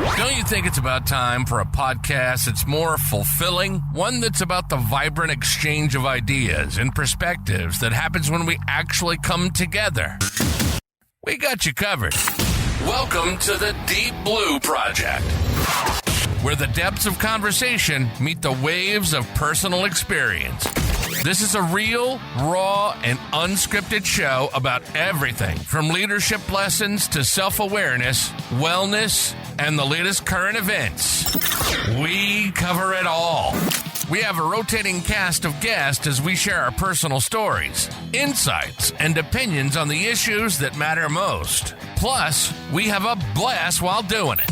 Don't you think it's about time for a podcast that's more fulfilling? One that's about the vibrant exchange of ideas and perspectives that happens when we actually come together. We got you covered. Welcome to the Deep Blue Project, where the depths of conversation meet the waves of personal experience. This is a real, raw, and unscripted show about everything from leadership lessons to self-awareness, wellness, and the latest current events. We cover it all. We have a rotating cast of guests as we share our personal stories, insights, and opinions on the issues that matter most. Plus, we have a blast while doing it.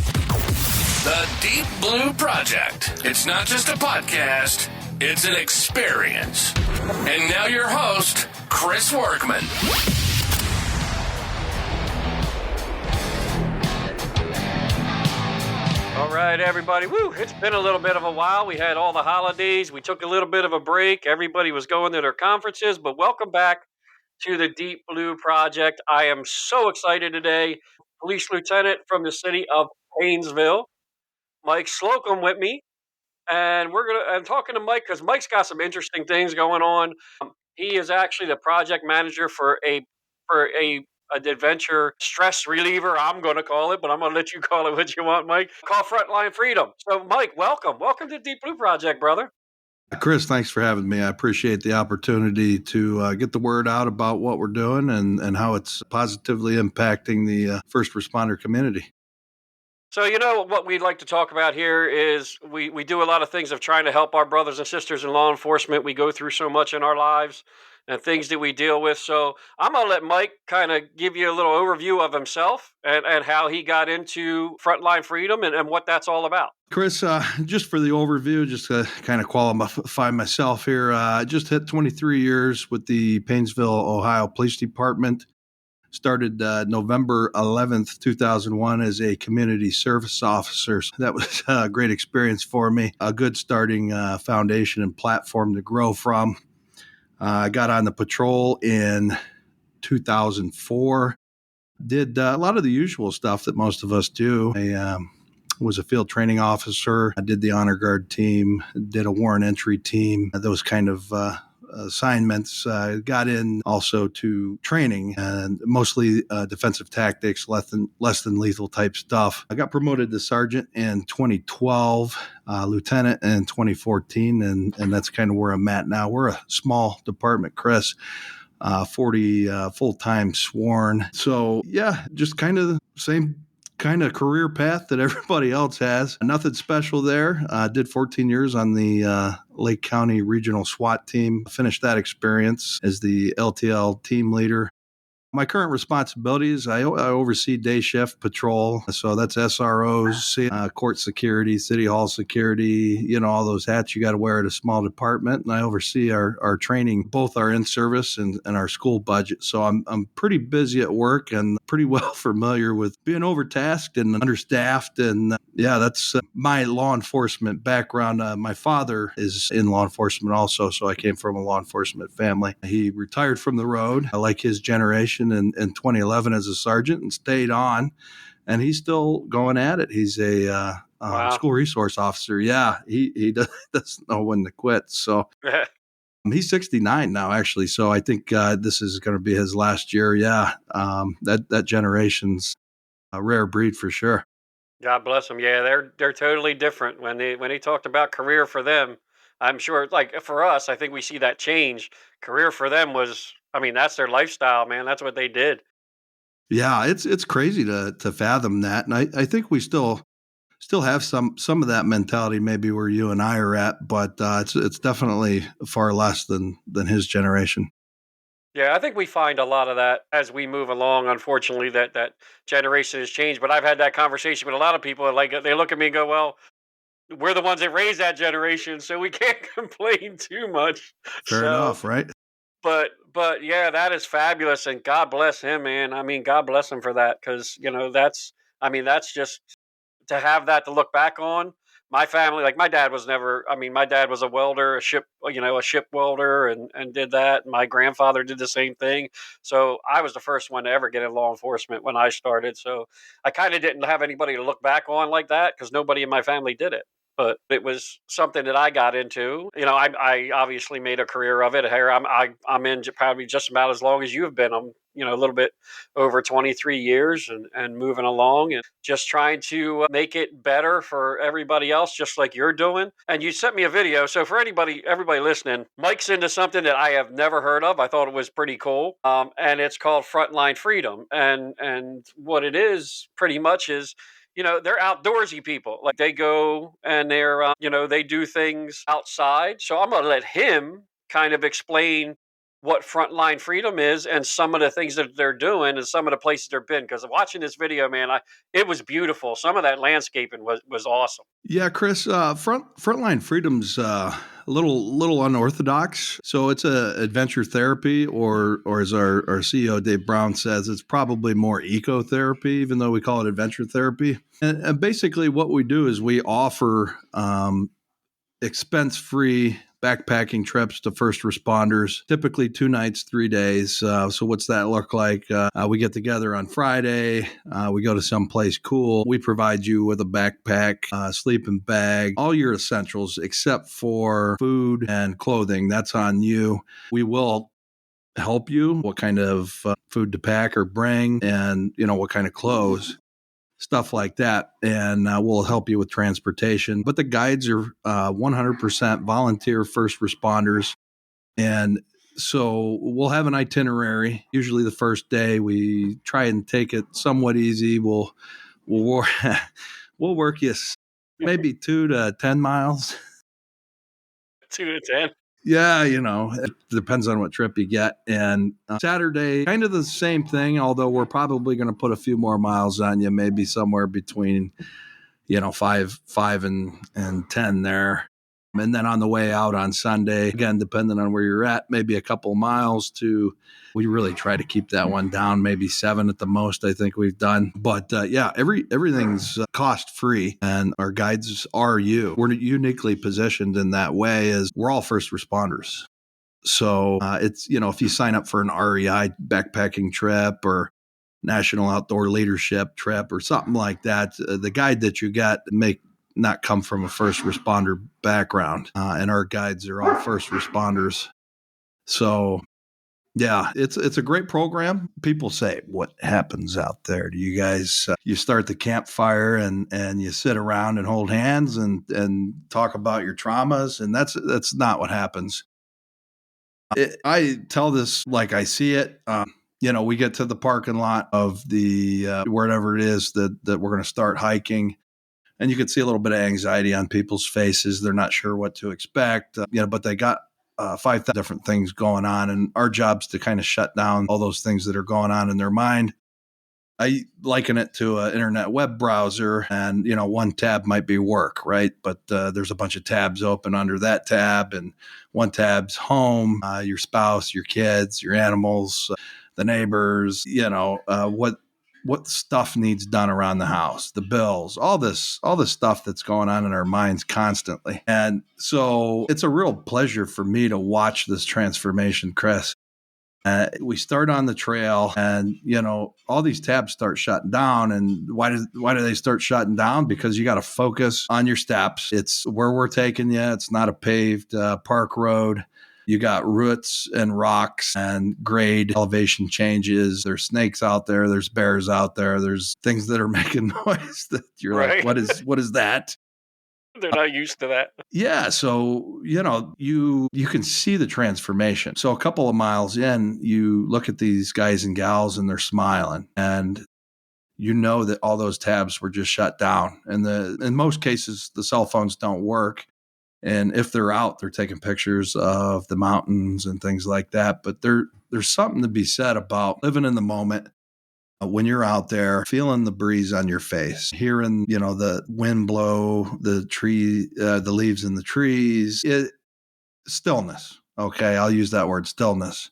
The Deep Blue Project. It's not just a podcast, it's an experience. And now your host, Chris Workman. All right, everybody. Woo! It's been a little bit of a while. We had all the holidays. We took a little bit of a break. Everybody was going to their conferences, but welcome back to the Deep Blue Project. I am so excited today. Police Lieutenant from the city of Paynesville, Mike Slocum, with me. And I'm talking to Mike because Mike's got some interesting things going on. He is actually the project manager for an adventure stress reliever, I'm going to call it, but I'm going to let you call it what you want, Mike, called Frontline Freedom. So, Mike, welcome. Welcome to Deep Blue Project, brother. Chris, thanks for having me. I appreciate the opportunity to get the word out about what we're doing and how it's positively impacting the first responder community. So, what we'd like to talk about here is we do a lot of things of trying to help our brothers and sisters in law enforcement. We go through so much in our lives and things that we deal with. So I'm going to let Mike kind of give you a little overview of himself and how he got into Frontline Freedom and what that's all about. Chris, just for the overview, just to kind of qualify myself here, I just hit 23 years with the Paynesville, Ohio Police Department. Started November 11th, 2001 as a community service officer. So that was a great experience for me, a good starting foundation and platform to grow from. I got on the patrol in 2004, did a lot of the usual stuff that most of us do. I was a field training officer. I did the honor guard team, did a warrant entry team, those kind of assignments. Got in also to training and mostly defensive tactics, less than lethal type stuff. I got promoted to sergeant in 2012, lieutenant in 2014, and that's kind of where I'm at now. We're a small department, Chris. 40 full-time sworn. So yeah, just kind of the same kind of career path that everybody else has. Nothing special there. Did 14 years on the Lake County Regional SWAT team. Finished that experience as the LTL team leader. My current responsibilities, I oversee day shift patrol. So that's SROs, court security, city hall security, all those hats you got to wear at a small department. And I oversee our training, both our in-service and our school budget. So I'm pretty busy at work and pretty well familiar with being overtasked and understaffed. And that's my law enforcement background. My father is in law enforcement also, so I came from a law enforcement family. He retired from the road, like his generation, in 2011 as a sergeant and stayed on, and he's still going at it. He's a Wow. School resource officer. Yeah, he doesn't know when to quit. So he's 69 now, actually. So I think this is going to be his last year. Yeah, that generation's a rare breed for sure. God bless them. Yeah, they're totally different. When he talked about career for them, I'm sure, like for us, I think we see that change. Career for them was, that's their lifestyle, man. That's what they did. Yeah, it's crazy to fathom that, and I think we still have some of that mentality, maybe where you and I are at, but it's definitely far less than his generation. Yeah, I think we find a lot of that as we move along. Unfortunately, that generation has changed. But I've had that conversation with a lot of people. Like they look at me and go, "Well, we're the ones that raised that generation, so we can't complain too much." Fair enough, right? But yeah, that is fabulous, and God bless him, man. God bless him for that, because that's just to have that to look back on. my family, like my dad was never, I mean, my dad was a welder, a ship welder and did that. My grandfather did the same thing. So I was the first one to ever get in law enforcement when I started. So I kind of didn't have anybody to look back on like that because nobody in my family did it. But it was something that I got into. I obviously made a career of it. Here I'm in probably just about as long as you have been. I'm a little bit over 23 years and moving along and just trying to make it better for everybody else, just like you're doing. And you sent me a video. So for everybody listening, Mike's into something that I have never heard of. I thought it was pretty cool. And it's called Frontline Freedom. And what it is pretty much is, they're outdoorsy people. Like they go and they do things outside. So I'm going to let him kind of explain what Frontline Freedom is and some of the things that they're doing and some of the places they've been. Because watching this video, man, it was beautiful. Some of that landscaping was awesome. Yeah, Chris, Frontline Freedom's a little unorthodox. So it's a adventure therapy, or as our CEO Dave Brown says, it's probably more ecotherapy, even though we call it adventure therapy. And basically, what we do is we offer expense-free backpacking trips to first responders, typically 2 nights, 3 days. So what's that look like? We get together on Friday. We go to someplace cool. We provide you with a backpack, sleeping bag, all your essentials except for food and clothing. That's on you. We will help you what kind of food to pack or bring and, what kind of clothes. Stuff like that. And we'll help you with transportation. But the guides are 100% volunteer first responders. And so we'll have an itinerary. Usually the first day we try and take it somewhat easy. We'll we'll work you maybe 2 to 10 miles. 2 to 10. Yeah, it depends on what trip you get. And Saturday, kind of the same thing, although we're probably going to put a few more miles on you, maybe somewhere between, 5 and 10 there. And then on the way out on Sunday, again, depending on where you're at, maybe a couple of miles we really try to keep that one down, maybe 7 at the most, I think we've done. But everything's cost free and our guides are you. We're uniquely positioned in that way as we're all first responders. So it's, if you sign up for an REI backpacking trip or National Outdoor Leadership trip or something like that, the guide that you got may not come from a first responder background. And our guides are all first responders. So yeah, it's a great program. People say, what happens out there? Do you guys, you start the campfire and you sit around and hold hands and talk about your traumas? And that's not what happens. I tell this like I see it. We get to the parking lot of the wherever it is that we're going to start hiking. And you can see a little bit of anxiety on people's faces. They're not sure what to expect, but they got 5,000 different things going on. And our job's to kind of shut down all those things that are going on in their mind. I liken it to an internet web browser and, one tab might be work, right? But there's a bunch of tabs open under that tab and one tab's home, your spouse, your kids, your animals, the neighbors, what stuff needs done around the house, the bills, all this stuff that's going on in our minds constantly. And so it's a real pleasure for me to watch this transformation, Chris. We start on the trail and, all these tabs start shutting down. And why do they start shutting down? Because you got to focus on your steps. It's where we're taking you. It's not a paved park road. You got roots and rocks and grade elevation changes. There's snakes out there. There's bears out there. There's things that are making noise that you're Right. like, what is that? They're not used to that. Yeah. So, you can see the transformation. So a couple of miles in, you look at these guys and gals and they're smiling and that all those tabs were just shut down. And in most cases, the cell phones don't work. And if they're out, they're taking pictures of the mountains and things like that. But there's something to be said about living in the moment. When you're out there feeling the breeze on your face, hearing, the wind blow, the leaves in the trees, stillness. Okay. I'll use that word, stillness.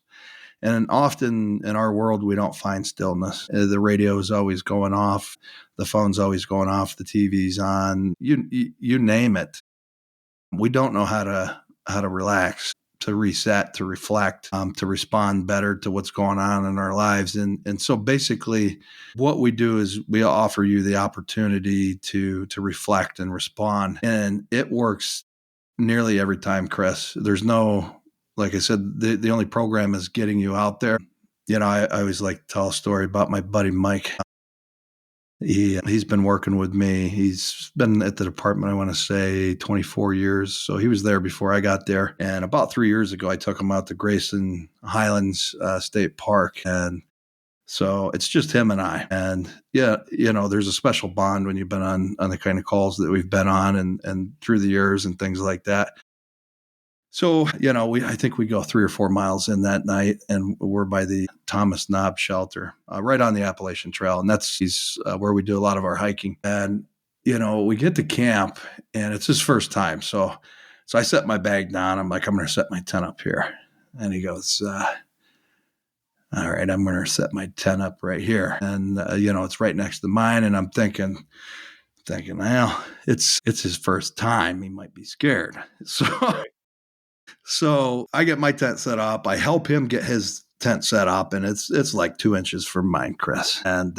And often in our world, we don't find stillness. The radio is always going off. The phone's always going off, the TV's on, you name it. We don't know how to relax, to reset, to reflect, to respond better to what's going on in our lives. And so basically what we do is we offer you the opportunity to reflect and respond. And it works nearly every time, Chris. There's no, like I said, the only program is getting you out there. I always like to tell a story about my buddy Mike. He's been working with me. He's been at the department, I want to say 24 years. So he was there before I got there. And about 3 years ago, I took him out to Grayson Highlands State Park. And so it's just him and I. And yeah, there's a special bond when you've been on the kind of calls that we've been on and through the years and things like that. So, I think we go 3 or 4 miles in that night, and we're by the Thomas Knob shelter, right on the Appalachian Trail. And that's where we do a lot of our hiking. And, we get to camp, and it's his first time. So I set my bag down. I'm like, I'm going to set my tent up here. And he goes, all right, I'm going to set my tent up right here. And, it's right next to mine. And I'm thinking, well, it's his first time. He might be scared. So. Right. So I get my tent set up. I help him get his tent set up, and it's like 2 inches from mine, Chris. And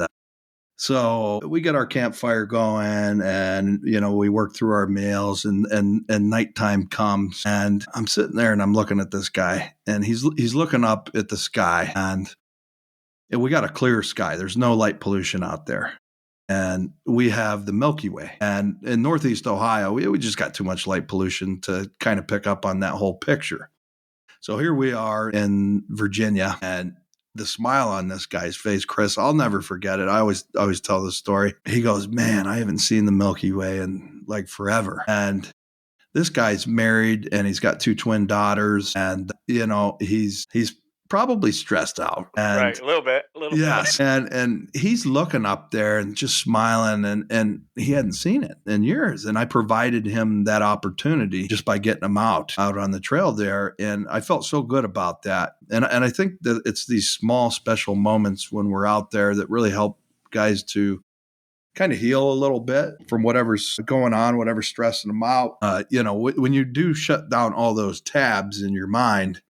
so we get our campfire going, and we work through our meals, and nighttime comes, and I'm sitting there and I'm looking at this guy, and he's looking up at the sky, and we got a clear sky. There's no light pollution out there. And we have the Milky Way. And in Northeast Ohio, we just got too much light pollution to kind of pick up on that whole picture. So here we are in Virginia, and the smile on this guy's face, Chris, I'll never forget it. I always tell this story. He goes, man, I haven't seen the Milky Way in like forever. And this guy's married, and he's got 2 twin daughters, and he's probably stressed out. And Right, a little bit. yes. And he's looking up there and just smiling, and he hadn't seen it in years. And I provided him that opportunity just by getting him out on the trail there. And I felt so good about that. And I think that it's these small, special moments when we're out there that really help guys to kind of heal a little bit from whatever's going on, whatever's stressing them out. When you do shut down all those tabs in your mind,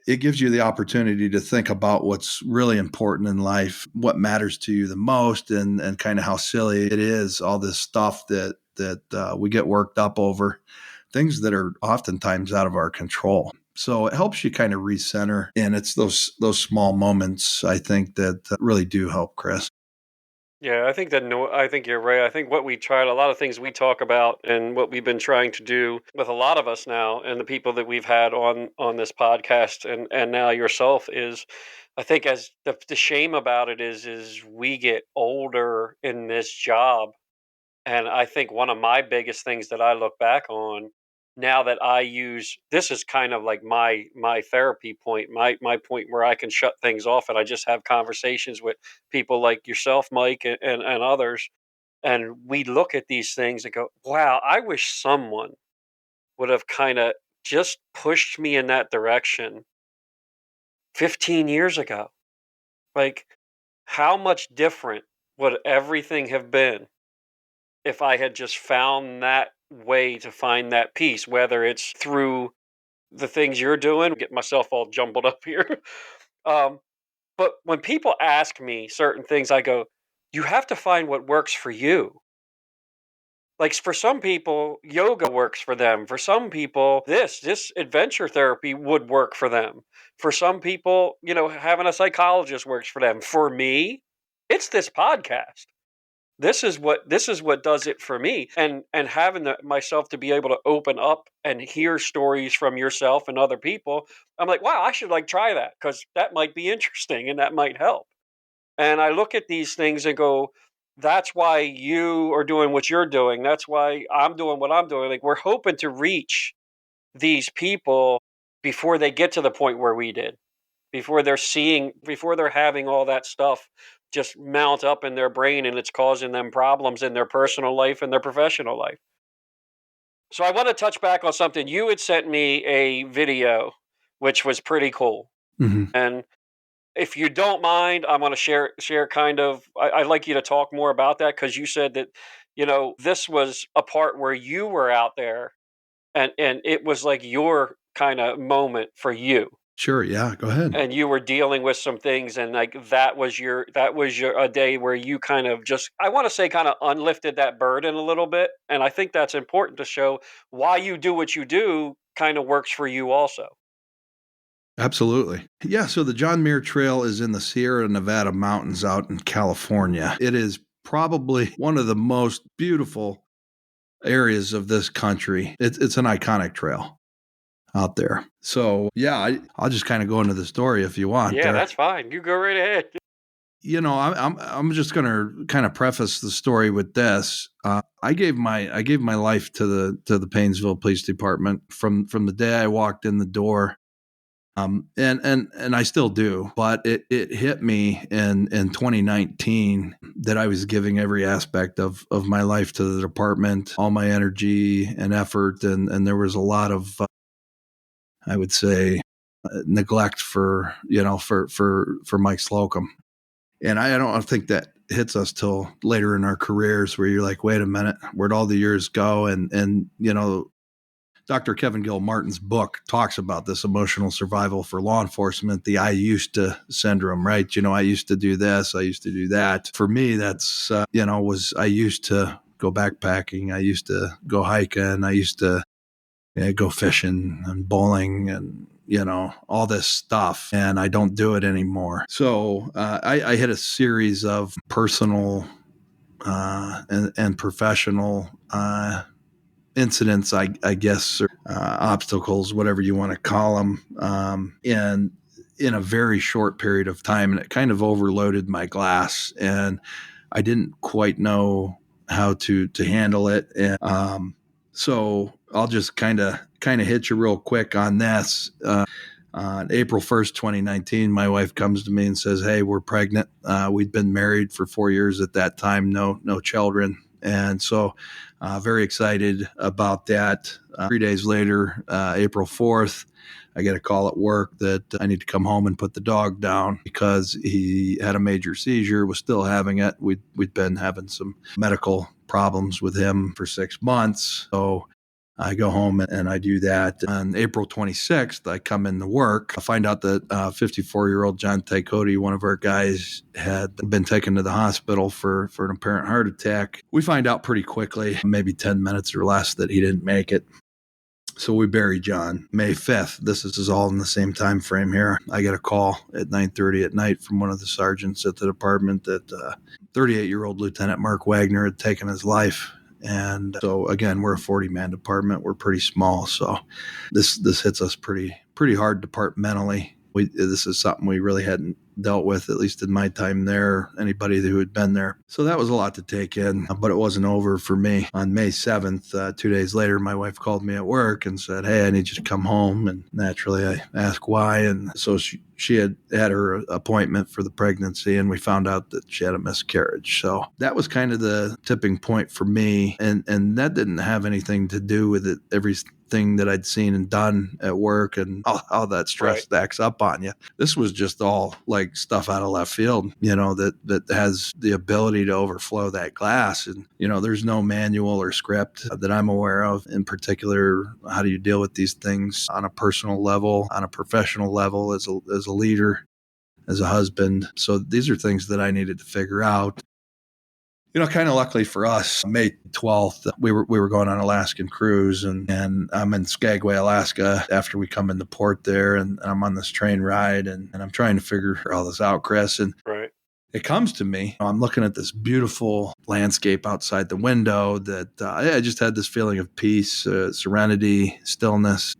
it gives you the opportunity to think about what's really important in life, what matters to you the most, and kind of how silly it is, all this stuff that we get worked up over, things that are oftentimes out of our control. So it helps you kind of recenter, and it's those small moments, I think, that really do help, Chris. Yeah, I think you're right. I think what we tried, a lot of things we talk about, and what we've been trying to do with a lot of us now, and the people that we've had on this podcast, and now yourself, is, I think, as the shame about it is we get older in this job. And I think one of my biggest things that I look back on now that I use this is kind of like my therapy point, my point where I can shut things off, and I just have conversations with people like yourself, Mike, and others. And we look at these things and go, wow, I wish someone would have kind of just pushed me in that direction 15 years ago. Like, how much different would everything have been if I had just found that way to find that peace, whether it's through the things you're doing, get myself all jumbled up here. um, but when people ask me certain things, I go, you have to find what works for you. Like, for some people, yoga works for them. For some people, this adventure therapy would work for them. For some people, having a psychologist works for them. For me, it's this podcast. This is what does it for me, and having myself to be able to open up and hear stories from yourself and other people. I'm like, wow, I should try that, because that might be interesting and that might help. And I look at these things and go, that's why you are doing what you're doing. That's why I'm doing what I'm doing. Like, we're hoping to reach these people before they get to the point where we did, before they're having all that stuff just mount up in their brain, and it's causing them problems in their personal life and their professional life. So I want to touch back on something. You had sent me a video, which was pretty cool. Mm-hmm. And if you don't mind, I'm going to share kind of. I'd like you to talk more about that, because you said that, this was a part where you were out there, and it was like your kind of moment for you, Sure. Yeah. Go ahead. and you were dealing with some things, and like that was your a day where you kind of just, I want to say, kind of unlifted that burden a little bit, and I think that's important to show why you do what you do kind of works for you also. Absolutely. Yeah. So the John Muir Trail is in the Sierra Nevada mountains out in California. It is probably one of the most beautiful areas of this country. It's an iconic trail out there. So yeah, I'll just kind of go into the story if you want Yeah, there. that's fine. You go right ahead. I'm just going to kind of preface the story with this. I gave my life to the Painesville Police Department from the day I walked in the door. And I still do, but it hit me in 2019 that I was giving every aspect of my life to the department, all my energy and effort, and there was a lot of I would say neglect for Mike Slocum. And I don't think that hits us till later in our careers, where you're like, wait a minute, where'd all the years go? And Dr. Kevin Gilmartin's book talks about this emotional survival for law enforcement, the I used to syndrome, right? I used to do this, I used to do that. For me, that's, I used to go backpacking, I used to go hiking, I used to go fishing and bowling and, all this stuff. And I don't do it anymore. So I hit a series of personal and professional incidents, I guess, or obstacles, whatever you want to call them, and in a very short period of time. And it kind of overloaded my glass, and I didn't quite know how to handle it. And so I'll just kind of hit you real quick on this. On April 1st, 2019, my wife comes to me and says, "Hey, we're pregnant." We'd been married for 4 years at that time, no children. And so very excited about that. 3 days later, April 4th, I get a call at work that I need to come home and put the dog down because he had a major seizure, was still having it. We'd been having some medical problems with him for 6 months. So I go home and I do that. On April 26th, I come into work. I find out that 54-year-old John Tycote, one of our guys, had been taken to the hospital for an apparent heart attack. We find out pretty quickly, maybe 10 minutes or less, that he didn't make it. So we bury John. May 5th, this is all in the same time frame here. I get a call at 9:30 at night from one of the sergeants at the department that 38-year-old Lieutenant Mark Wagner had taken his life. And so again, we're a 40-man department. We're pretty small. So this hits us pretty hard departmentally. This is something we really hadn't dealt with, at least in my time there, anybody who had been there. So that was a lot to take in, but it wasn't over for me. On May 7th, 2 days later, my wife called me at work and said, "Hey, I need you to come home." And naturally, I asked why. And so she had her appointment for the pregnancy, and we found out that she had a miscarriage. So that was kind of the tipping point for me. And that didn't have anything to do with it. Everything that I'd seen and done at work and how that stress stacks up on you. This was just all like stuff out of left field, that has the ability to overflow that glass. And, there's no manual or script that I'm aware of in particular. How do you deal with these things on a personal level, on a professional level, as a leader, as a husband? So these are things that I needed to figure out. Kind of luckily for us, May 12th, we were going on an Alaskan cruise, and I'm in Skagway, Alaska, after we come into port there, and I'm on this train ride, and I'm trying to figure all this out, Chris. And it comes to me, I'm looking at this beautiful landscape outside the window that I just had this feeling of peace, serenity, stillness.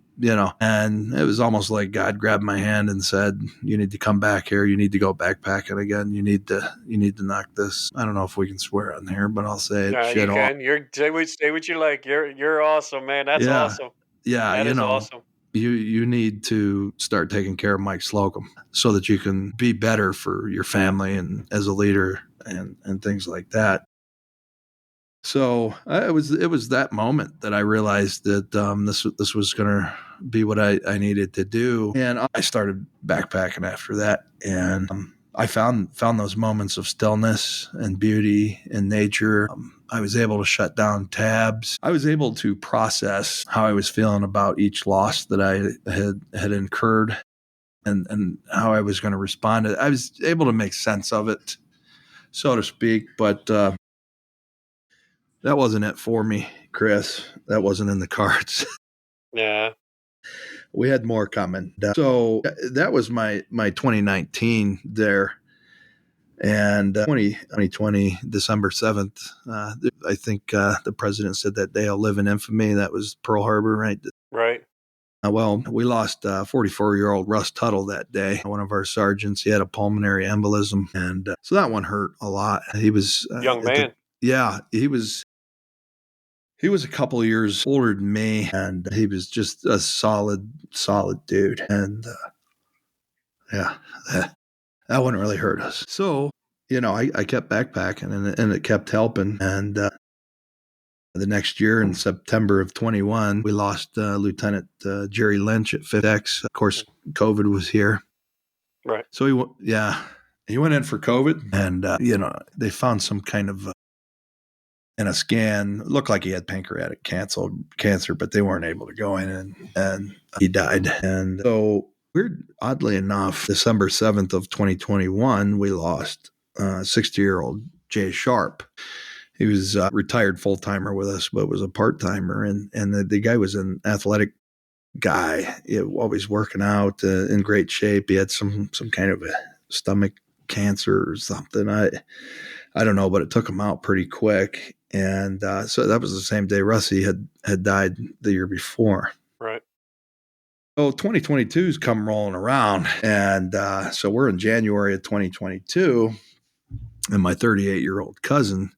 And it was almost like God grabbed my hand and said, "You need to come back here. You need to go backpacking again. You need to knock this." I don't know if we can swear on here, but I'll say it. No, Shit you off. can. Say what you like. You're awesome, man. That's Yeah. awesome. Yeah. That is awesome. You need to start taking care of Mike Slocum so that you can be better for your family and as a leader and things like that. So it was that moment that I realized that this was going to be what I needed to do, and I started backpacking after that, and I found those moments of stillness and beauty in nature. I was able to shut down tabs. I was able to process how I was feeling about each loss that I had incurred, and how I was going to respond. I was able to make sense of it, so to speak, but that wasn't it for me, Chris. That wasn't in the cards. Yeah. We had more coming. So that was my 2019 there. And 2020, December 7th, I think the president said that day, I'll live in infamy. That was Pearl Harbor, right? Right. Well, we lost 44-year-old Russ Tuttle that day. One of our sergeants, he had a pulmonary embolism. And so that one hurt a lot. He was Young man. He was a couple of years older than me, and he was just a solid dude. And that wouldn't really hurt us. So, I kept backpacking, and it kept helping. And the next year, in September of 21, we lost Lieutenant Jerry Lynch at 5X. Of course, COVID was here. Right. So he went in for COVID, and they found some kind of in a scan, looked like he had pancreatic cancer, but they weren't able to go in, and he died. And so, oddly enough, December 7th of 2021, we lost 60-year-old Jay Sharp. He was a retired full-timer with us, but was a part-timer. And the guy was an athletic guy, always working out, in great shape. He had some kind of a stomach cancer or something. I don't know, but it took him out pretty quick. And so that was the same day Russie had died the year before. Right. So 2022's come rolling around. And so we're in January of 2022. And my 38-year-old cousin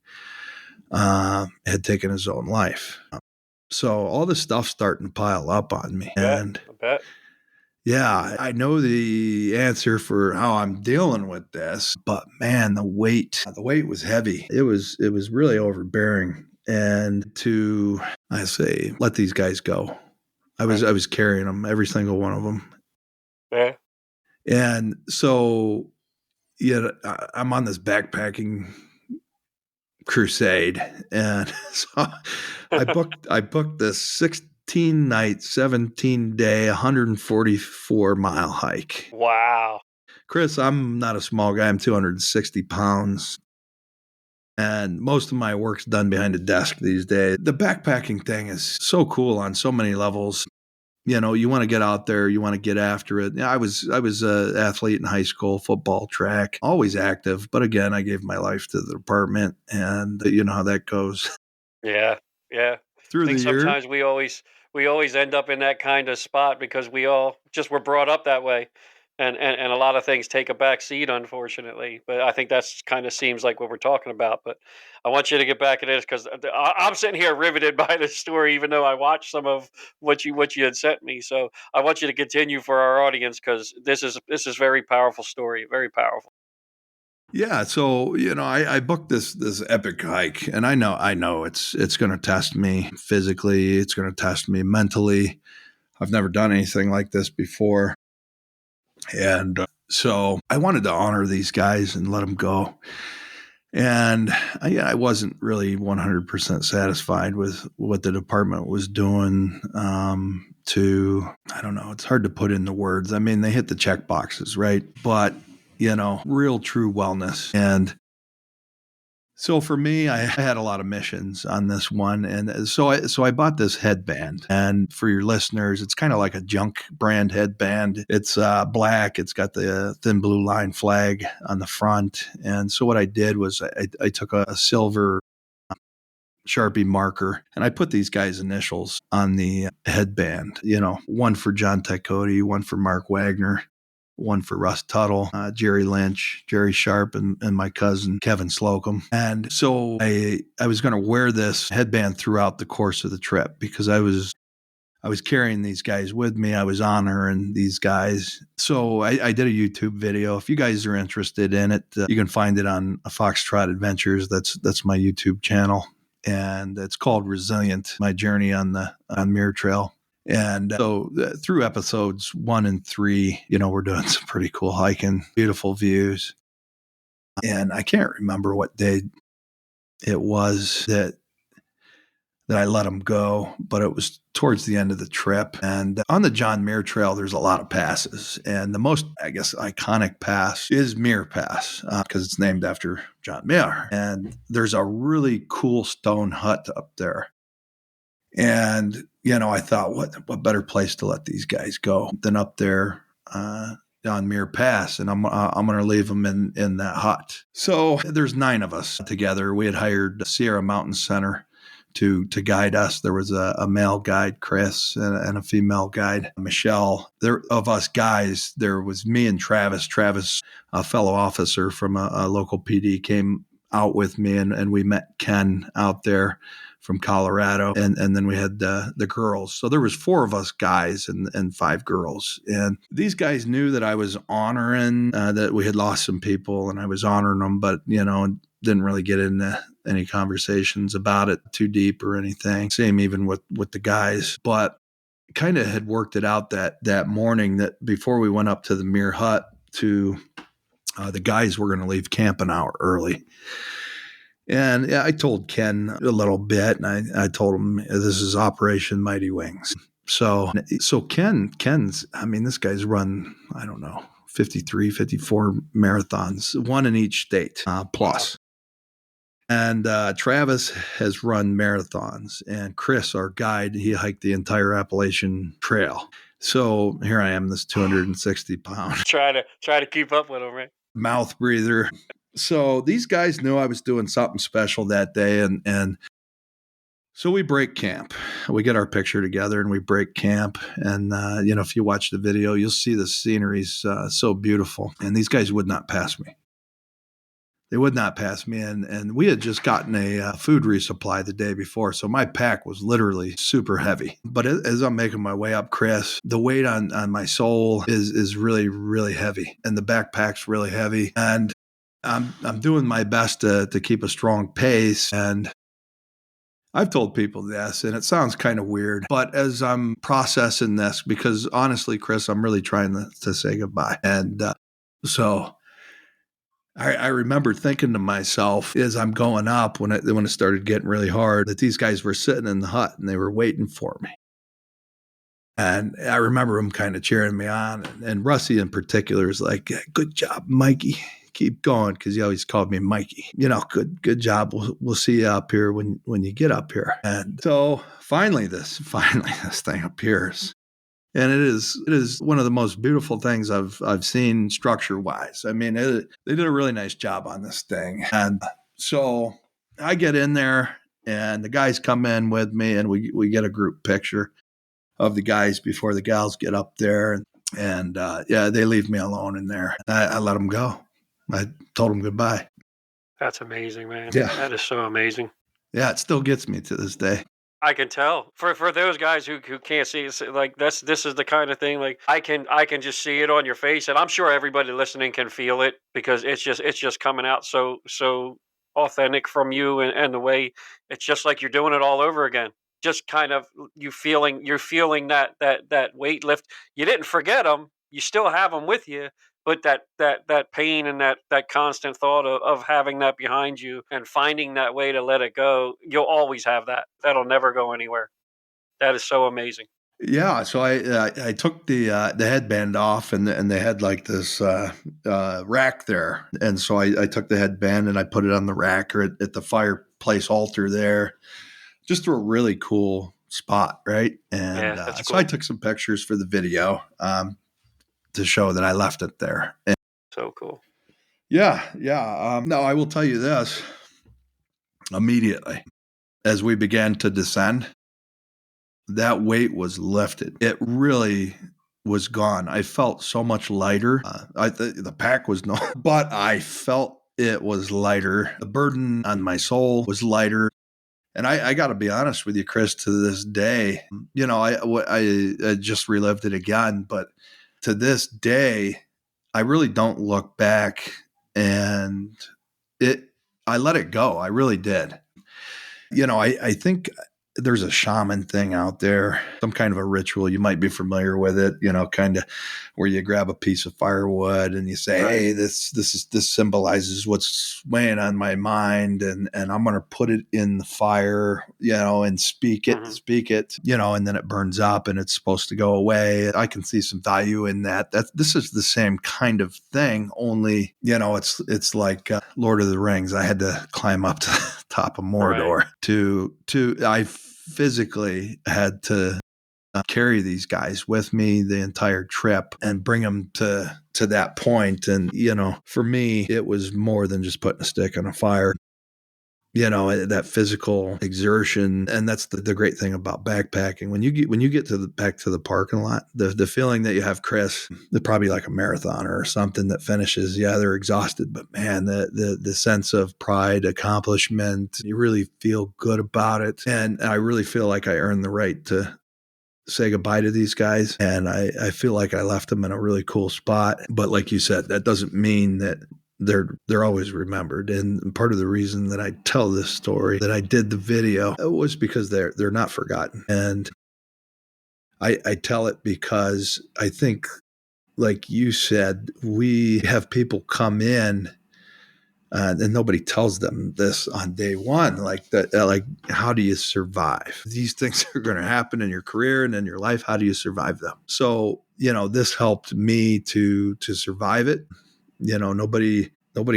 had taken his own life. So all this stuff's starting to pile up on me. I bet. Yeah, I know the answer for how I'm dealing with this, but man, the weight was heavy. It was really overbearing. And let these guys go. I was carrying them, every single one of them. Yeah. And so, I'm on this backpacking crusade, and so I booked this 16-night, 17-day, 144-mile hike. Wow. Chris, I'm not a small guy. I'm 260 pounds. And most of my work's done behind a desk these days. The backpacking thing is so cool on so many levels. You want to get out there, you want to get after it. I was an athlete in high school, football, track, always active. But again, I gave my life to the department, and you know how that goes. Yeah. Yeah. Through I think the year. sometimes we always end up in that kind of spot because we all just were brought up that way. And a lot of things take a back seat, unfortunately. But I think that's kind of seems like what we're talking about. But I want you to get back to this because I'm sitting here riveted by this story, even though I watched some of what you had sent me. So I want you to continue for our audience because this is very powerful story, very powerful. Yeah, so I booked this epic hike, and I know it's going to test me physically, it's going to test me mentally. I've never done anything like this before. And so I wanted to honor these guys and let them go. And I wasn't really 100% satisfied with what the department was doing I don't know, it's hard to put into words. I mean, they hit the check boxes, right? But, real true wellness. And so for me, I had a lot of missions on this one. And so I bought this headband. And for your listeners, it's kind of like a junk brand headband. It's black. It's got the thin blue line flag on the front. And so what I did was I took a silver Sharpie marker, and I put these guys' initials on the headband, one for John Tykody, one for Mark Wagner, one for Russ Tuttle, Jerry Lynch, Jerry Sharp, and my cousin Kevin Slocum. And so I was going to wear this headband throughout the course of the trip because I was carrying these guys with me. I was honoring these guys. So I did a YouTube video. If you guys are interested in it, you can find it on Foxtrot Adventures. That's my YouTube channel. and it's called Resilient, my journey on Mirror Trail. And so through episodes 1 and 3, we're doing some pretty cool hiking, beautiful views. And I can't remember what day it was that I let them go, but it was towards the end of the trip. And on the John Muir Trail, there's a lot of passes. And the most, I guess, iconic pass is Muir Pass because it's named after John Muir. And there's a really cool stone hut up there. And, I thought, what better place to let these guys go than up there on Muir Pass, and I'm going to leave them in that hut. So there's 9 of us together. We had hired Sierra Mountain Center to guide us. There was a male guide, Chris, and a female guide, Michelle. There of us guys, there was me and Travis. Travis, a fellow officer from a local PD, came out with me, and we met Ken out there from Colorado, and then we had the girls. So there was 4 of us guys and 5 girls. And these guys knew that I was honoring that we had lost some people, and I was honoring them, but didn't really get into any conversations about it too deep or anything. Same even with the guys, but kind of had worked it out that morning that before we went up to the Muir hut to the guys were going to leave camp an hour early. And I told Ken a little bit, and I told him this is Operation Mighty Wings. So Ken's, this guy's run, I don't know, 53, 54 marathons, 1 in each state plus. And Travis has run marathons, and Chris, our guide, he hiked the entire Appalachian Trail. So here I am, this 260 pound. Try to keep up with him, right? Mouth breather. So these guys knew I was doing something special that day, and so we break camp. We get our picture together and we break camp. And if you watch the video, you'll see the scenery's so beautiful. And these guys would not pass me. They would not pass me. And we had just gotten a food resupply the day before. So my pack was literally super heavy. But as I'm making my way up, Chris, the weight on my soul is really, really heavy. And the backpack's really heavy. And I'm doing my best to keep a strong pace. And I've told people this, and it sounds kind of weird, but as I'm processing this, because honestly, Chris, I'm really trying to say goodbye. And so I remember thinking to myself as I'm going up when it started getting really hard, that these guys were sitting in the hut and they were waiting for me. And I remember them kind of cheering me on. And Rusty in particular is like, good job, Mikey. Keep going, because he always called me Mikey. Good job. We'll see you up here when you get up here. And so finally this thing appears. And it is one of the most beautiful things I've seen structure wise. They did a really nice job on this thing. And so I get in there and the guys come in with me and we get a group picture of the guys before the gals get up there. And they leave me alone in there. I let them go. I told them goodbye. That's amazing, man. Yeah. That is so amazing. Yeah, it still gets me to this day. I can tell for those guys who can't see it, like this is the kind of thing, like I can just see it on your face, and I'm sure everybody listening can feel it because it's just coming out so authentic from you, and the way it's just like you're doing it all over again. Just kind of you're feeling that weight lift. You didn't forget them. You still have them with you. But that pain and that constant thought of having that behind you and finding that way to let it go, you'll always have that. That'll never go anywhere. That is so amazing. Yeah, so I took the headband off, and they had like this rack there, and so I took the headband and I put it on the rack or at the fireplace altar there, just to a really cool spot, right? And that's so cool. I took some pictures for the video. To show that I left it there. And so cool. Yeah. No, I will tell you this. Immediately, as we began to descend, that weight was lifted. It really was gone. I felt so much lighter. The pack was no, but I felt it was lighter. The burden on my soul was lighter. And I got to be honest with you, Chris, to this day, I just relived it again, but to this day, I really don't look back, and I let it go. I really did. I think there's a shaman thing out there, some kind of a ritual. You might be familiar with it, kind of where you grab a piece of firewood and you say, Right. hey, this symbolizes what's weighing on my mind, and I'm going to put it in the fire, and speak it, and then it burns up and it's supposed to go away. I can see some value in that. This is the same kind of thing, only, it's like Lord of the Rings. I had to climb up to the top of Mordor I physically had to carry these guys with me the entire trip and bring them to that point. And, for me, it was more than just putting a stick on a fire. That physical exertion. And that's the great thing about backpacking. When you get back to the parking lot, the feeling that you have, Chris, they're probably like a marathoner or something that finishes. Yeah, they're exhausted, but man, the sense of pride, accomplishment, you really feel good about it. And I really feel like I earned the right to say goodbye to these guys. And I feel like I left them in a really cool spot. But like you said, that doesn't mean that they're always remembered. And part of the reason that I tell this story, that I did the video, was because they're not forgotten. And I tell it because I think, like you said, we have people come in and nobody tells them this on day one, like that, like, how do you survive? These things are going to happen in your career and in your life. How do you survive them? So, this helped me to survive it. Nobody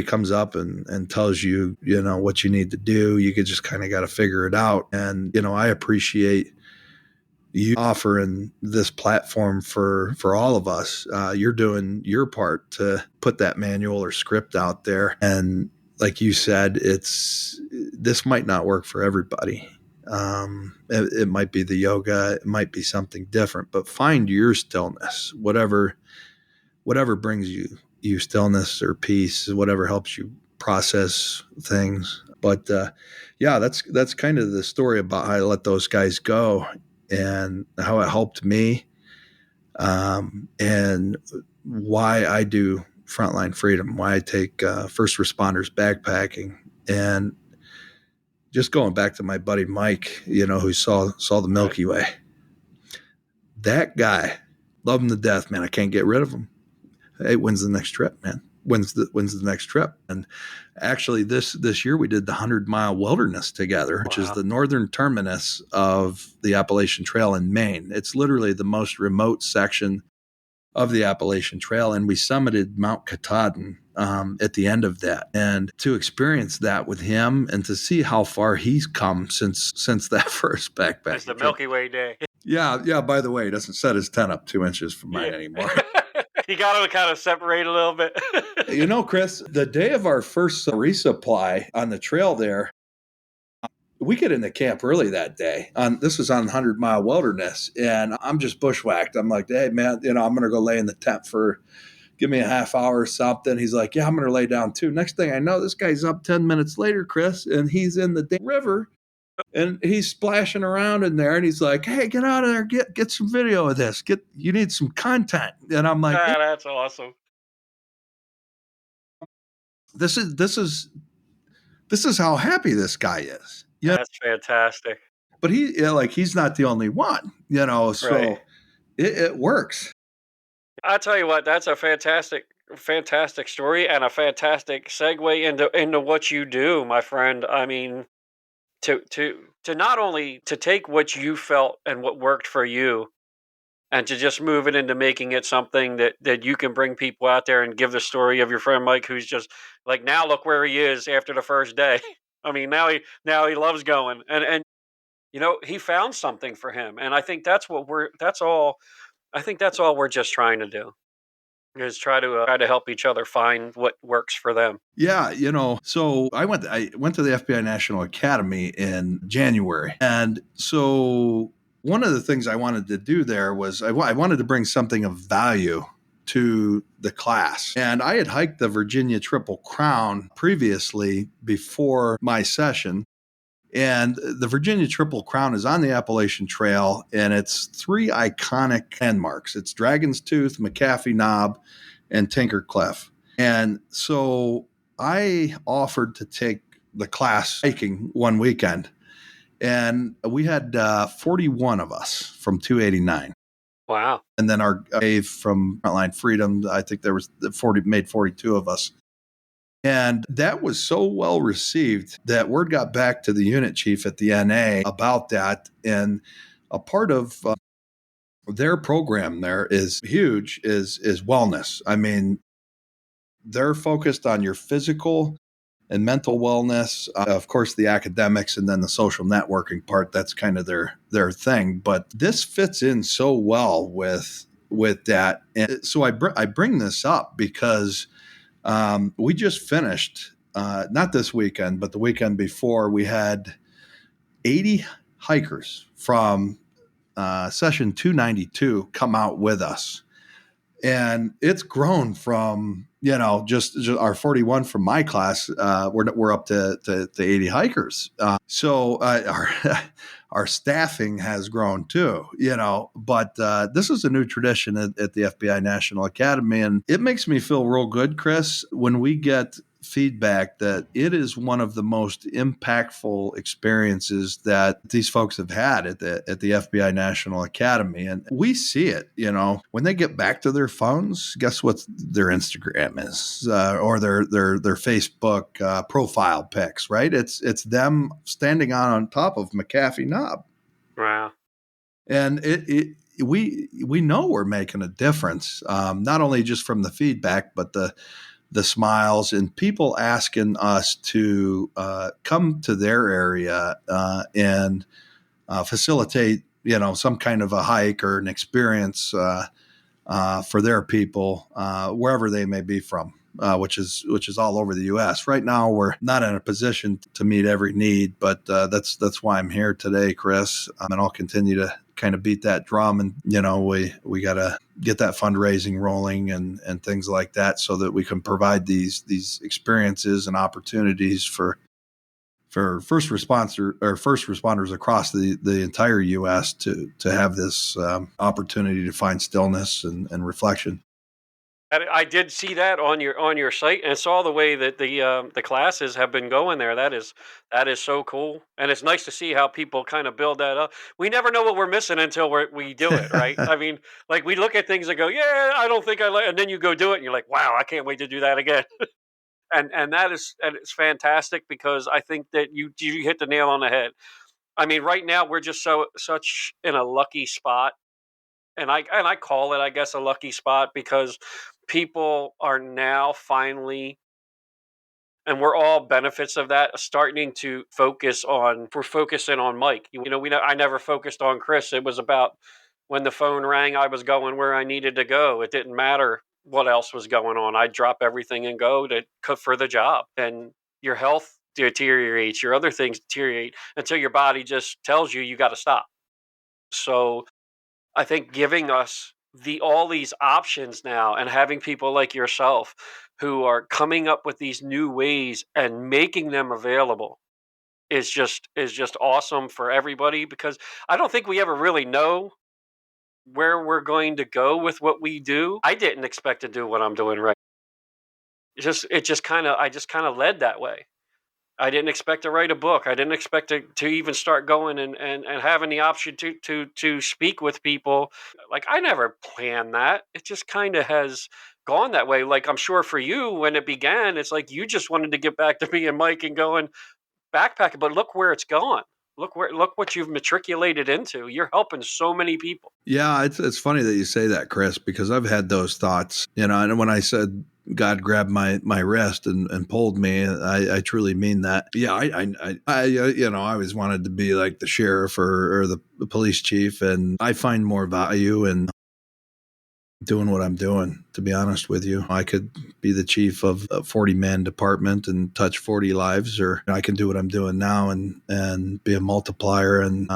comes up and tells you, what you need to do. You just kind of got to figure it out. And, I appreciate you offering this platform for all of us. You're doing your part to put that manual or script out there. And like you said, this might not work for everybody. It might be the yoga, it might be something different, but find your stillness, whatever brings you stillness or peace, whatever helps you process things. But that's kind of the story about how I let those guys go and how it helped me, and why I do Frontline Freedom, why I take first responders backpacking. And just going back to my buddy Mike, who saw the Milky Way. That guy, love him to death, man. I can't get rid of him. Hey, when's the next trip, man? When's the next trip? And actually, this year we did the 100-mile wilderness together, which is the northern terminus of the Appalachian Trail in Maine. It's literally the most remote section of the Appalachian Trail, and we summited Mount Katahdin at the end of that. And to experience that with him and to see how far he's come since that first backpack. It's the Milky Way day. Yeah. By the way, he doesn't set his tent up 2 inches from mine anymore. You got to kind of separate a little bit. Chris, the day of our first resupply on the trail there, we get into camp early that day. This was on 100-mile wilderness, and I'm just bushwhacked. I'm like, hey, man, I'm going to go lay in the tent give me a half hour or something. He's like, yeah, I'm going to lay down too. Next thing I know, this guy's up 10 minutes later, Chris, and he's in the river. And he's splashing around in there, and he's like, hey, get out of there, get some video of this. You need some content. And I'm like, that's awesome. This is how happy this guy is. Yeah, that's fantastic. But he's not the only one, so right. It works. I'll tell you what, that's a fantastic story and a fantastic segue into what you do, my friend. I mean, to not only to take what you felt and what worked for you and to just move it into making it something that you can bring people out there and give the story of your friend Mike, who's just like, now look where he is after the first day. I mean, now he loves going, and he found something for him. And I think that's all we're just trying to do, is try to help each other find what works for them. Yeah, so I went to the FBI National Academy in January. And so one of the things I wanted to do there was I wanted to bring something of value to the class. And I had hiked the Virginia Triple Crown previously before my session. And the Virginia Triple Crown is on the Appalachian Trail, and it's 3 iconic landmarks. It's Dragon's Tooth, McAfee Knob, and Tinker Clef. And so I offered to take the class hiking one weekend. And we had 41 of us from 289. Wow. And then our wave from Frontline Freedom, I think there was 42 of us. And that was so well received that word got back to the unit chief at the NA about that. And a part of their program there is huge, is wellness. I mean, they're focused on your physical and mental wellness, of course, the academics, and then the social networking part. That's kind of their thing. But this fits in so well with that. And so I bring this up because we just finished, not this weekend, but the weekend before, we had 80 hikers from session 292 come out with us. And it's grown from, just our 41 from my class. We're up to 80 hikers. So our staffing has grown too, but this is a new tradition at the FBI National Academy. And it makes me feel real good, Chris, when we get feedback that it is one of the most impactful experiences that these folks have had at the FBI National Academy. And we see it, when they get back to their phones, guess what their Instagram is, or their Facebook profile pics, right? It's them standing on top of McAfee Knob. Wow. And we know we're making a difference, not only just from the feedback, but the smiles and people asking us to come to their area and facilitate, some kind of a hike or an experience for their people, wherever they may be from, which is all over the U.S. Right now, we're not in a position to meet every need, but that's why I'm here today, Chris, and I'll continue to kind of beat that drum. And we got to get that fundraising rolling and things like that, so that we can provide these experiences and opportunities for first responders across the entire U.S. to have this opportunity to find stillness and reflection. I did see that on your site, and saw the way that the classes have been going there. That is so cool, and it's nice to see how people kind of build that up. We never know what we're missing until we do it, right? I mean, like, we look at things and go, "Yeah, I don't think I like," and then you go do it, and you're like, "Wow, I can't wait to do that again." And it's fantastic, because I think that you hit the nail on the head. I mean, right now we're just such in a lucky spot, and I call it, I guess, a lucky spot, because people are now finally, and we're all benefits of that, starting to focus on. We're focusing on Mike. I never focused on Chris. It was about, when the phone rang, I was going where I needed to go. It didn't matter what else was going on. I'd drop everything and go for the job. And your health deteriorates, your other things deteriorate, until your body just tells you got to stop. So I think giving us all these options now, and having people like yourself who are coming up with these new ways and making them available is just awesome for everybody, because I don't think we ever really know where we're going to go with what we do. I didn't expect to do what I'm doing right. I just kind of led that way. I didn't expect to write a book. I didn't expect to even start going and having the option to speak with people. Like, I never planned that. It just kind of has gone that way. Like, I'm sure for you, when it began, it's like you just wanted to get back to being Mike and going backpacking. But look where it's gone. Look what you've matriculated into. You're helping so many people. Yeah, it's funny that you say that, Chris, because I've had those thoughts, and when I said God grabbed my wrist and pulled me, I truly mean that. Yeah, I always wanted to be like the sheriff or the police chief, and I find more value in doing what I'm doing, to be honest with you. I could be the chief of a 40-man department and touch 40 lives, or I can do what I'm doing now and be a multiplier and,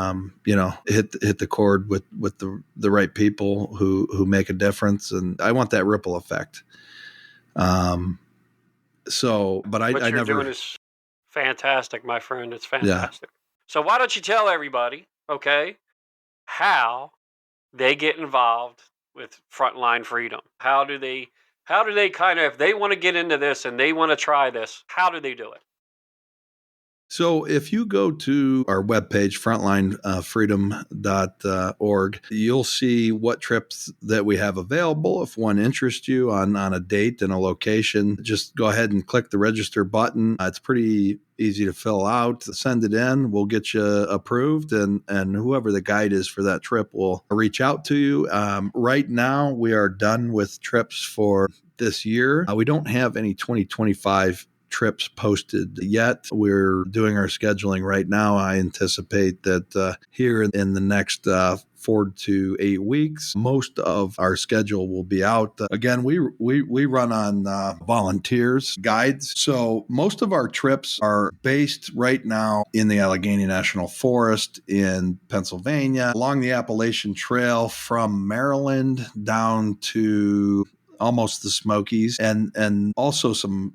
hit the chord with the right people who make a difference. And I want that ripple effect. But What I you're never. doing is fantastic, my friend. It's Yeah. fantastic. So why don't you tell everybody, okay, how they get involved with Frontline Freedom? How do they kind of, if they want to get into this and they want to try this, how do they do it? So if you go to our webpage, frontlinefreedom.org, you'll see what trips that we have available. If one interests you on a date and a location, just go ahead and click the register button. It's pretty easy to fill out. Send it in. We'll get you approved, and whoever the guide is for that trip will reach out to you. Right now, we are done with trips for this year. We don't have any 2025 trips posted yet. We're doing our scheduling right now. I anticipate that here in the next 4 to 8 weeks, most of our schedule will be out. Again, we run on volunteers guides. So most of our trips are based right now in the Allegheny National Forest in Pennsylvania, along the Appalachian Trail from Maryland down to almost the Smokies, and also some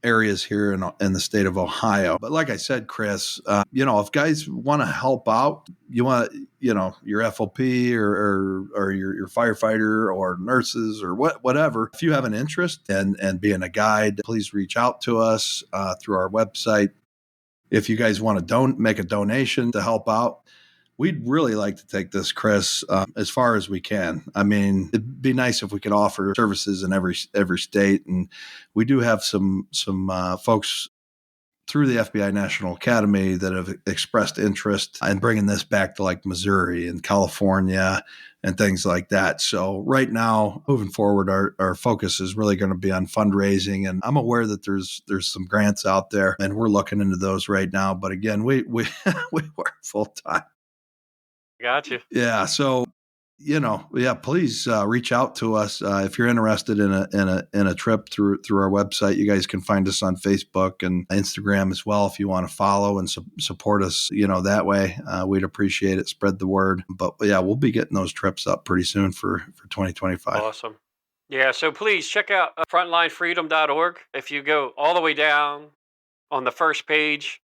areas here in the state of Ohio. But like I said, Chris, if guys want to help out, you want your FOP or your firefighter or nurses or whatever. If you have an interest and being a guide, please reach out to us through our website. If you guys want to make a donation to help out, we'd really like to take this, Chris, as far as we can. I mean, it'd be nice if we could offer services in every state, and we do have some folks through the FBI National Academy that have expressed interest in bringing this back to like Missouri and California and things like that. So right now, moving forward, our focus is really going to be on fundraising. And I'm aware that there's some grants out there, and we're looking into those right now. But again, we work full time. Gotcha. Yeah. So, please reach out to us if you're interested in a trip through our website. You guys can find us on Facebook and Instagram as well if you want to follow and support us. That way, we'd appreciate it. Spread the word. But yeah, we'll be getting those trips up pretty soon for 2025. Awesome. Yeah. So please check out frontlinefreedom.org. If you go all the way down on the first page,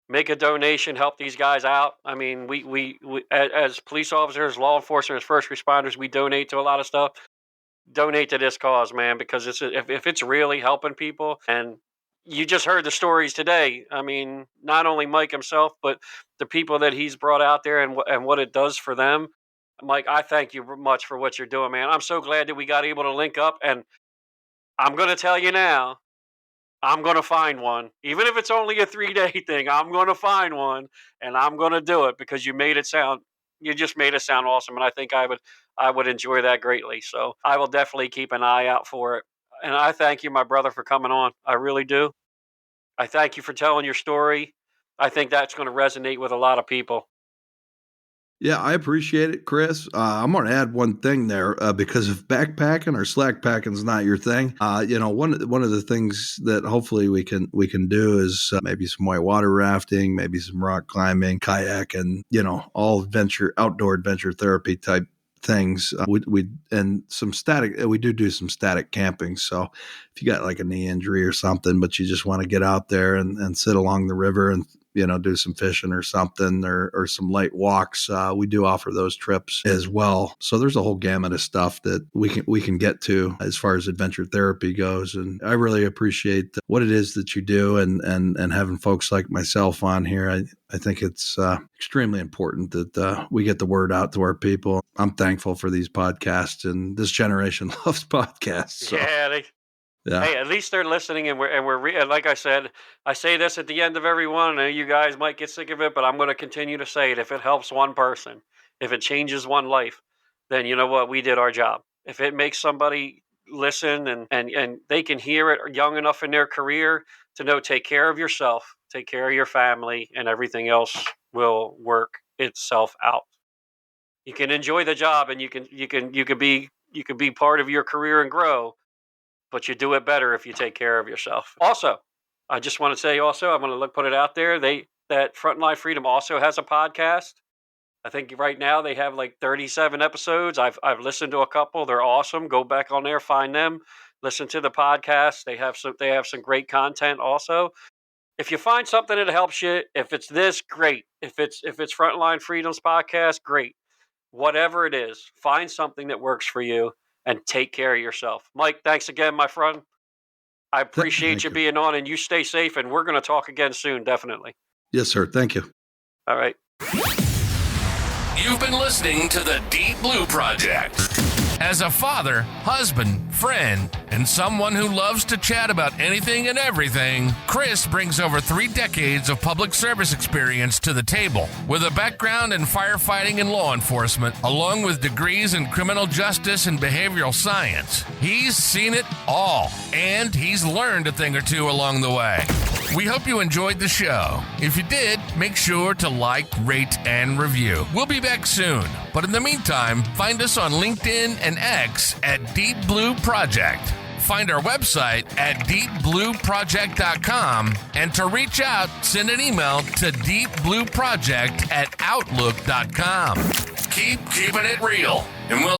make a donation, help these guys out. I mean, we as police officers, law enforcement, as first responders, we donate to a lot of stuff. Donate to this cause, man, because if it's really helping people, and you just heard the stories today. I mean, not only Mike himself, but the people that he's brought out there and what it does for them. Mike, I thank you much for what you're doing, man. I'm so glad that we got able to link up, and I'm going to tell you now, I'm going to find one. Even if it's only a 3-day thing, I'm going to find one, and I'm going to do it because you just made it sound awesome. And I think I would enjoy that greatly. So I will definitely keep an eye out for it. And I thank you, my brother, for coming on. I really do. I thank you for telling your story. I think that's going to resonate with a lot of people. Yeah, I appreciate it, Chris. I'm going to add one thing there because if backpacking or slack packing is not your thing, one of the things that hopefully we can do is maybe some whitewater rafting, maybe some rock climbing, kayak, and all outdoor adventure therapy type things. And some static. We do some static camping. So if you got like a knee injury or something, but you just want to get out there and sit along the river and do some fishing or something or some light walks. We do offer those trips as well. So there's a whole gamut of stuff that we can get to as far as adventure therapy goes. And I really appreciate what it is that you do and having folks like myself on here. I think it's extremely important that we get the word out to our people. I'm thankful for these podcasts, and this generation loves podcasts. So. Yeah, hey, at least they're listening, and we're like I said, I say this at the end of every one. I know you guys might get sick of it, but I'm going to continue to say it. If it helps one person, if it changes one life, then you know what? We did our job. If it makes somebody listen and they can hear it young enough in their career to know, take care of yourself, take care of your family, and everything else will work itself out. You can enjoy the job, and you can be part of your career and grow. But you do it better if you take care of yourself. Also, I just want to say I'm going to put it out there. That Frontline Freedom also has a podcast. I think right now they have like 37 episodes. I've listened to a couple. They're awesome. Go back on there, find them, listen to the podcast. They have some great content also. If you find something that helps you, if it's this, great. If it's Frontline Freedom's podcast, great. Whatever it is, find something that works for you and take care of yourself. Mike, thanks again, my friend. I appreciate you being on, and you stay safe, and we're going to talk again soon, definitely. Yes, sir. Thank you. All right. You've been listening to the Deep Blue Project. As a father, husband, friend, and someone who loves to chat about anything and everything, Chris brings over 3 decades of public service experience to the table. With a background in firefighting and law enforcement, along with degrees in criminal justice and behavioral science, he's seen it all, and he's learned a thing or two along the way. We hope you enjoyed the show. If you did, make sure to like, rate, and review. We'll be back soon. But in the meantime, find us on LinkedIn and X at Deep Blue Project. Find our website at deepblueproject.com. And to reach out, send an email to deepblueproject@outlook.com. Keep keeping it real, and we'll